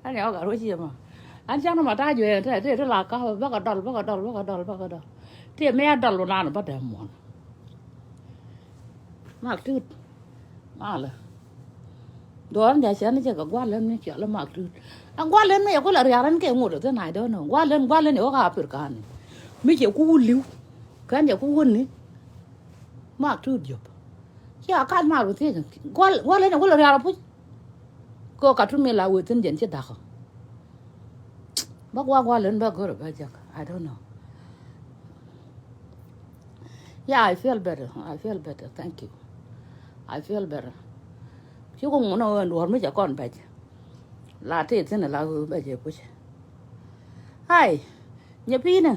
anh nhỏ cả đôi gì mà anh chắc nó mà ta về thế là có bác ở đòn thì mẹ đòn luôn nào bắt đầu muốn mặc thứ mà là đó anh giải nó chỉ có qua lên nó chuyện là mặc thứ anh qua lên mẹ có là ra anh cái ngồi được thế này đó nó qua lên nó gặp được cái này mấy chiều cú liu cái anh giờ cú quên này mặc thứ gì ya kan mà rồi thế qua lên nó có là ra rồi cô cả chúng mình là người tin điện chết đặc bác qua lên bác gọi bác chắc I don't know. Yeah, I feel better. Thank you. I feel better. Chứ không muốn nói đùa mới chả còn bệnh. Là thế này là bệnh gì cũng. Hi, Nyapina.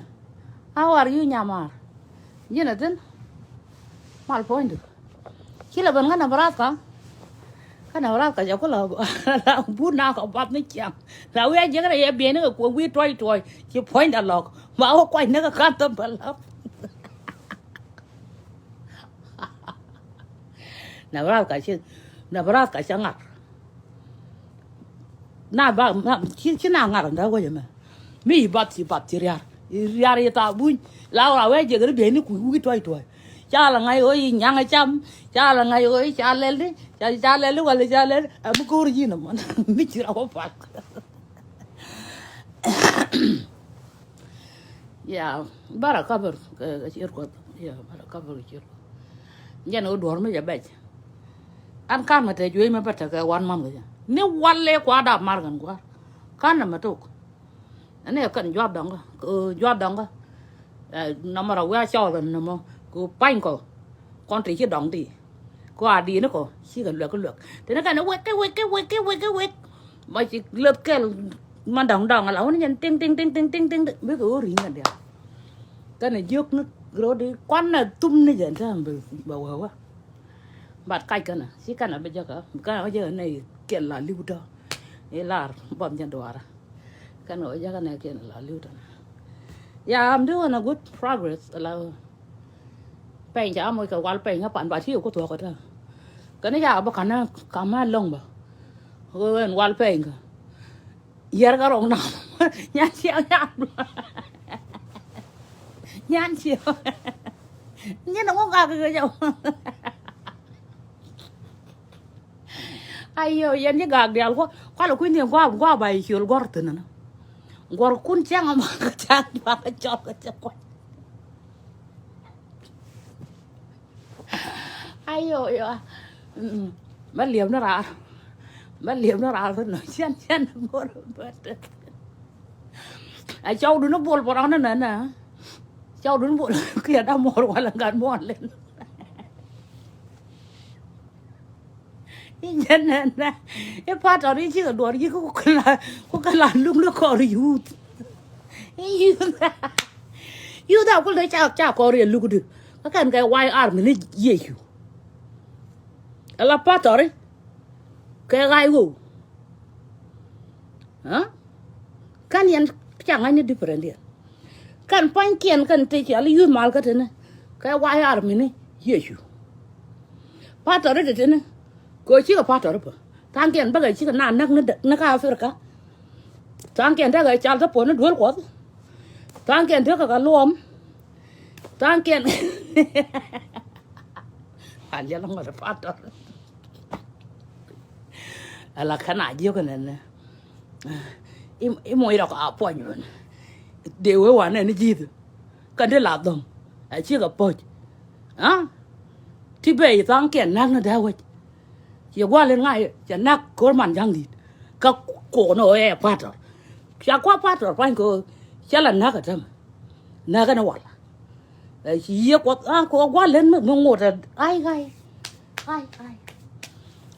How are you, Nyamar? Jonathan? Mal point. Kila ban ngana baraka. Kana baraka ja ko la bu na ko bat ni cham. La we je kana ye bien ko we toy. Ki point a log. Ma ko kwai na ka ta balap. Na baraka cha ngar. Na ba chi na ngar nda ko je ma. Mi bat ti riar ta buñ la we je kana bien ko we toy. Cha là ngày ơi nhang ngày chăm cha là ngày ơi cha lên đi cha lên lúc gọi là cha lên em cô gì nữa mà biết chưa đâu phải yeah bara cover cái chuyện của yeah bara cover chuyện nhà nó đuổi mới vậy ăn cam mà thấy chuyện mà bắt cái one month rồi nếu one lệ quá đạp mar gần quá can là mà tục anh ấy cần job đóng nó mà đâu cho gần nó mà cô banh cô con trí chứ đóng đi cô đi nó cô chỉ cần lượt thế nó cái nó quét mà chỉ lượt cái mà đóng là nó nhân tinh biết cái gì nữa cái này dược nó rồi đi quan là tum này vậy sao bảo hả bạt cay cái này chỉ cái này bây giờ cái bây giờ này kiện là lưu đó thế là bọn nhân đồ ra cái này giờ cái này kiện là lưu đó yeah I'm doing a good progress là pen cha moi ka wal pen pan ba thiu ko to ko ta ka ne ya ba kana ka ma long ba ko en wal pen ka yer ga rong na nyan chiao nyan chiao nyan nó ga cái dầu ayo yan ni ga dial ko là kuin ni qua bài chiều gor tin na gor kun chang ma ka chang ba ka chok ka chok ayo ya mất liềm nó ra thôi nói chen nó bớt ai châu đứa nó buồn vào đó nữa nè châu đứa nó buồn kia đã mò qua là gần mò lên nhân nè cái phát ở đây chứ đùa đi có cái là lúc nó có rồi yêu đâu có lấy chào có rồi lúc được cái wire arm nó dễ hiểu là phát ở đây cái gai gù hả kan yan chẳng ai đi different đi kan pan kian kan te chỉ là yêu mal cái thế này cái wire arm này dễ hiểu phát ở đây thế này cô chỉ có phát ở đây thằng kian bây giờ chỉ có nàn nó cao phải cả thằng kian đó cái chào thấp nó đuổi quá thằng kian đó cái lom thằng kian anh giờ nó mà phát đó là khả năng nhiều cái này im mỗi đọc áo phơi nhuyễn đều cái hoàn này nó gì thôi cần để làm đồng chỉ có phơi á thì bây giờ thằng kian năng nó đau vậy chỉ qua lên ngay chỉ nắc cố màn răng đi các cổ nó ép phát rồi chả quá phát rồi phải cô chả là nắc ở trong nắc cái nó hoạt chỉ quá quá lên mà ngồi là ai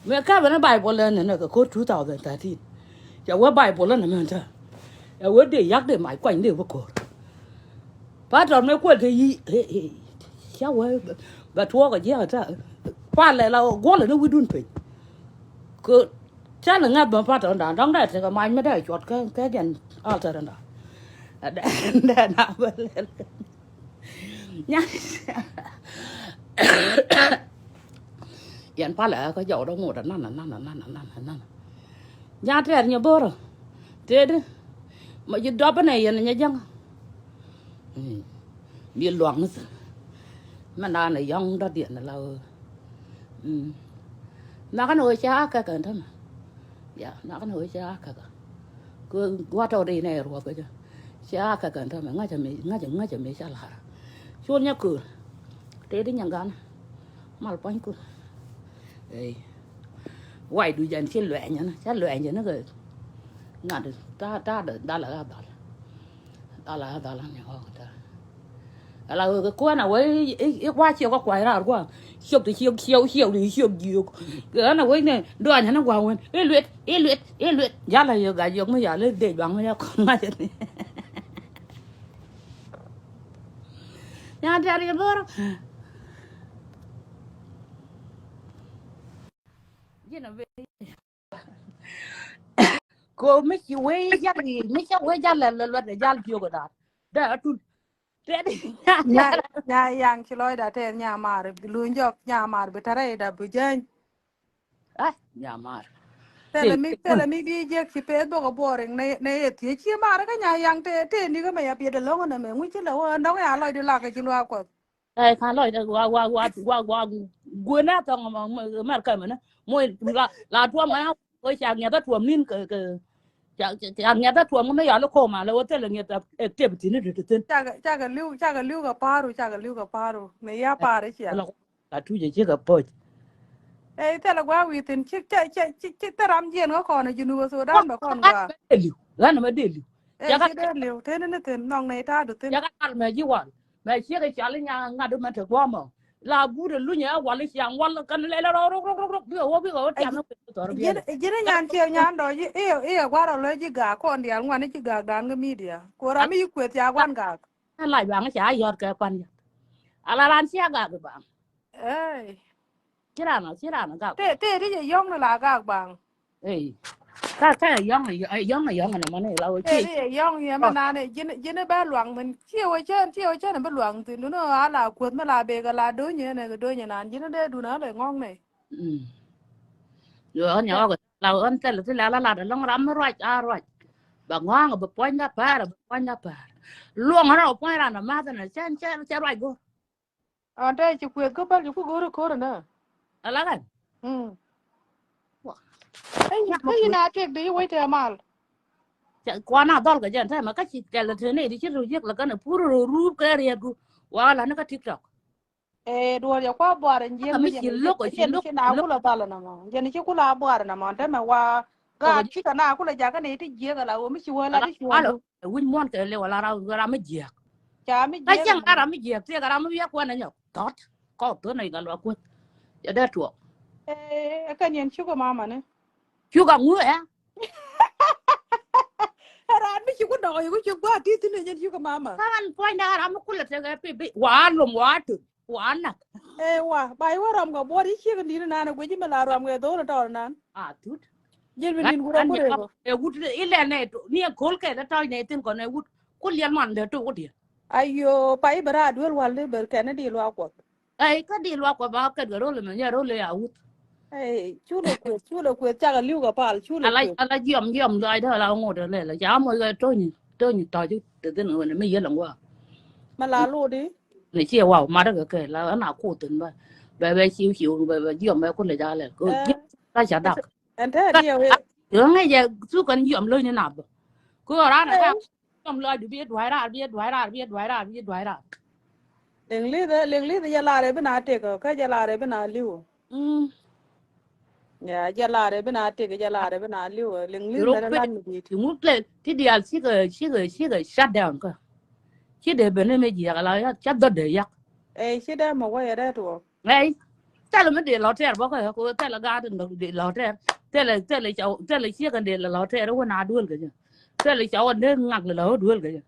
mẹ các bạn bài bộ lên này cái cốt chú tàu rồi tại thì chả quá bài bộ lên là mình thôi quá để nhắc để mãi quanh đều có cổ phát rồi mấy quên thì cháu ơi bà thua cái gì ở đó qua lại là quá là nó quy đun phải cứ chắc là ngay bà phát rồi đó đóng đây thì cái máy mới để chuột cái đèn alter đó để nào lên nhá điện pa lại có dầu đâu ngồi đó năn nhà thế nhà bơ rồi thế đấy mà chỉ đó bên này nhà dân bị loạn nữa mà na này dân đó điện là nó cái nồi chả cái cần thôi mà dạ nó cái nồi chả cái cứ qua trâu đi này rồi cái chứ chả cái cần thôi mà ngay chả mấy chả là chuột nhá cửa thế đấy nhà gan mal bánh cửa ấy quay đuôi dần trên lệ nhá chắc lệ nhá nó rồi ngã được ta được ta là nhà họ ta là cái quan nào ấy qua chiều có quái ra qua chiều thì chiều thì chiều nhiều cái nào ấy này đoàn nhà nó qua nguyên luyện giá là giờ gái giống mới giờ lên để bằng nó không ai thế nhà ra đi bơ vậy là cô mấy chiều ấy giá gì mấy chiều ấy giá là để giá chiều cái đó đã tu thế đi nya yang kiloi da te nya mar lunjok nya mar betare da bujen nhà mà tele mi bi je ki pe do go boring ne ti chi mar ka nya yang te ni ga me ya pe de lo na me ngu chi lo no ya lo de la ka chi lo ko ai khá lòi qua quên á tao mà cái mà nó môi là thua mà ôi chàng nhà ta thua min cái chàng nhà ta thua mà mấy giờ nó khô mà là thế là nhà ta tiếp thì nó được tên cha ga liu ga paru me ya pare chi là chú gì chứ gặp bơi tele gwa wi tin chi taram jen go ko na junu so dan ba kon gwa gan mà đi liu chi de liu te ne tin nong ne ta du tin ya gan mà gì vậy mà chia cái chả lấy nhà ngã được mà thực qua mà là bu de lu nhà quản lý chàng quản cái này là rồi biết chàng nó jene nyan che nyan do gwa ro le ji ga kon dia ngwan chi ga dan ga media ko ra mi kwet ya gwan ga lại bằng cái chả giọt cái quan ala ran chia gà cái bằng chia ra nó gà te ri yong la ga bang ấy cái giống này mà này lâu te ri yong ya ma na ne jene ba luang men chiêu chen ba luang tin no ala kwet ma la be ga la do nye ne do nye nan jene de du na le ngong ne rồi nhỏ cái lâu anh tên là long ram rồi bà ngoan bà point ra bà luôn nó point ra nó mà nó chen rồi go te chi kwet ko ba ku go ko na là cái ai na tek de wai te mal qua nào đó cái gì mà cái chị là thế này thì chứ rồi là cái nó puro ru cái này gu là nó cái tiktok do ya kwa bwar nje mi ci loko na kula tala na ma jeni ci kula bwar na ma te ma wa ga ci kana kula ja ka ne ti je ga la o mi ci wala ti alo win mon ke le wala ra mi je cha mi je cái chẳng ra mi je te ra mi ya kwa na nhok tot có to này ga lo kwa ya da to ka nyen ci ko mama ne chu ga ngu ya ra mi ci ko do ko ci gwa ti ti ne nyen ci ko mama kan point na ra mi kula te ga pe wa lum wa tu wa na wa bai wa ram ga bo ri ci ga ni na na go ji ma la ram ga do na to nan tut jel mi nin gura gura e wut ile ne ni kol ke da toy ne tin ko ne wut ko lian man de to wut ayo pai bara duel wal le ber kana di lo ko ai ka di lo ko ba ka ro le ya ro le ya wut chulo ko cha ga liu ga pal chulo ala yom dai da la ngo de le la ya mo ga to ni to ju de de no ne me ye lang wa ma la lo di ne che wa ma da ke la na ku tin ba be xiu be yom be ko le ja le ko ta cha da anh thế đi về yo nge je su kan yom le ni na ba ko ra na ka yom le du biết đoái ra liền lý thì giờ là đấy bên nào tiệc cái giờ là đấy bên nào liu giờ là đấy bên nào tiệc giờ là đấy bên nào liu liền lý là lan gì thì muốn lên thì đi al chỉ cái shut down cơ chỉ để bên này mới gì là chắc đó để yak chỉ đây mà quay ở đây thôi này chắc là mới để lọt ra bao cái cô chắc là garden được để lọt ra chắc là cháu chỉ cần để là lọt ra đâu nào đuôi cái gì chắc là cháu anh nên ngặt là lọt đuôi cái gì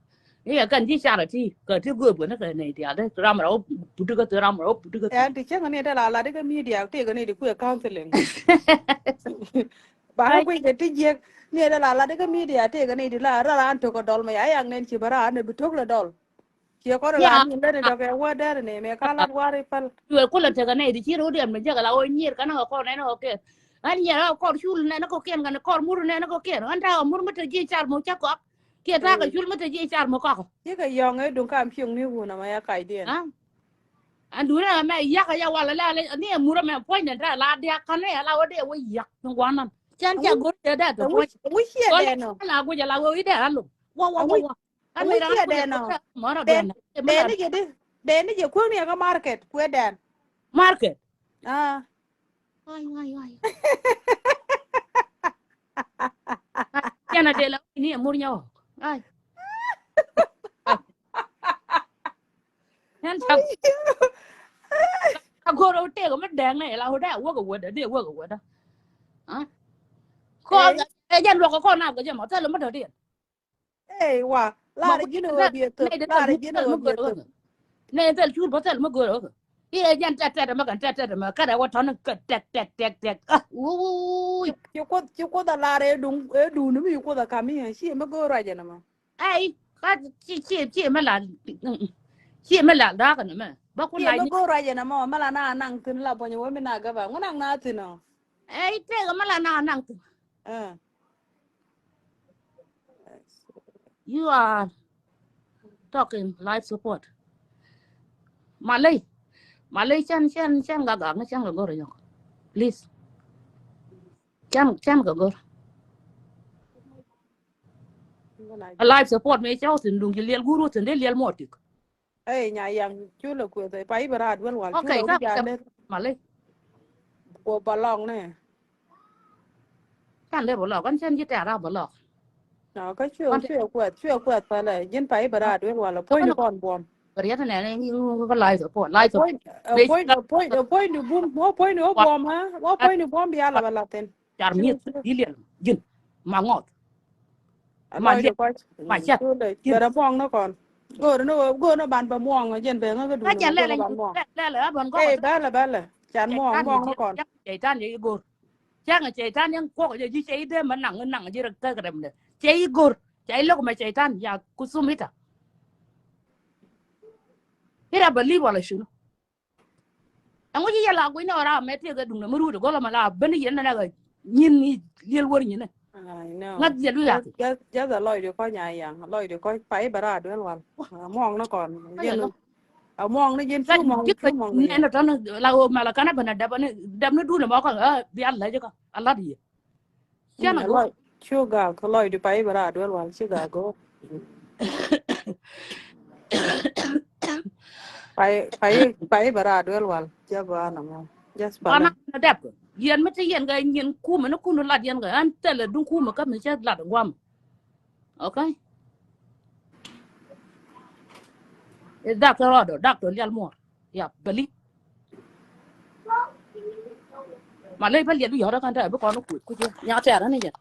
cái cần chỉ xả là chi cái thứ vừa bữa nó cái này thì đấy ra mà đâu bút cái ra mà đâu bút cái thì chắc anh đây là cái media tiệc cái này thì quay counseling bà quay cái tiệc này là cái media tiệc cái này thì là ra anh thôi có đòn mà ai ăn nên chỉ bảo anh này bị thuốc là đòn kia có ya la ni le do ke wa der ne me kala wari pal duel ko la te ga ne di chiro dem me jaga la o nyer kana ko ne no ke an ya ko shul ne ko ken ga ko mur ne ko ken an ta mur mata ji char mo cha ko ke ta ga shul mata ji char mo ko ye ka yong e dun kam pyong ni wu na ma ya kai den ha an du na me ya ka ya wala la ni mur me point ne ta la dia kan ne la o de wo yak ngwan chan cha go de da to point wi hie ko de no la go ja la wo ide alu wi wo an me wi ra hie go ja de no mo ra den ben me den la ni je de ku ni ga market ku den market à ai ya na de la ni mur nyawo ai hen cha ko ro te ko me dang ne la ho da wo ko wo da de wo ko wo da ha ko ê ga e jan lo ko na ga je mo ta lo mo da de ê wa mo la ko de gino da wa bi to ne de la de ju ta gino wa mo bi go to ro ne de ju bo ta mo go ro e jan ta ta ma kan ta ma ka da wa ta na ka tek ah ui chu ko da la re dun e du ni mi ko da kam mi si me go ra je na ma ai ka chi ma la chi ma la da ka na ma ba ku si la me ni go ra je na ma ma la na nang tin la bo ni wa mi na ga ba nang na tin no ai te ga ma la na na à you are talking life support Malay chan ga na chan ga go ro please chan ga go a life support me chao tin dung ki liel guru tin de liel motik ê nhà yang chú là của thầy bay bà ra vẫn hoàn chú là okay đi ka ra lên Malay của bà long này chan le bo lo kan chan ji ta ra bo lo nó có kon chưa quẹt phải là dân bay bà ra vẫn hoàn là phơi kon được con bom bari ta ne ni ko life support ở life support phơi me ở phơi được bom mua phơi được bom ha mua phơi được bom bia là bà là tên char chưa mi chưa di liel jin ma ngot ma lòi liel được coi ma chat chưa đấy jin bà đã bom nó còn gỡ nó bàn bà muông ở dân về nó cái đủ ka nó chan mà le gỡ nó bàn muông le bon ko ko ê bà là chán muông tan ni muông nó ji còn tan ye go chang tan yang ko ji de man nang ji ra ka grem de go lo ma tan ya kusumita ira bali wala shunu ango ji yala ko ina ra me te ga dum na muru go la mala ben yen na ga nyin ni liel wor nyin I know. ngat je lu ya Just là lôi được coi nhà dạng, lôi được coi phải bà ra đứa luôn. Mong nó còn ka ya dân lo ở mong nó dân ka ji ka chú mong cái gì. ne na tan la o mala kana bana da bana dam na du na ma ka bi Allah je ka Allah di chana go Lôi chưa gà, có lôi được phải bà ra đứa luôn, chưa gà có. Phải bà ra đứa luôn, chứ bà nằm không. Just bà ana lên. na dab yen mata yen ga yen ku ma na ku no la yen ga an tele dun ku ma ka me che la gwam okay e doctor lial mo ya bali mà lấy phải liền bây giờ đó con trai bữa con nó cụt cái gì nhà trẻ đó này vậy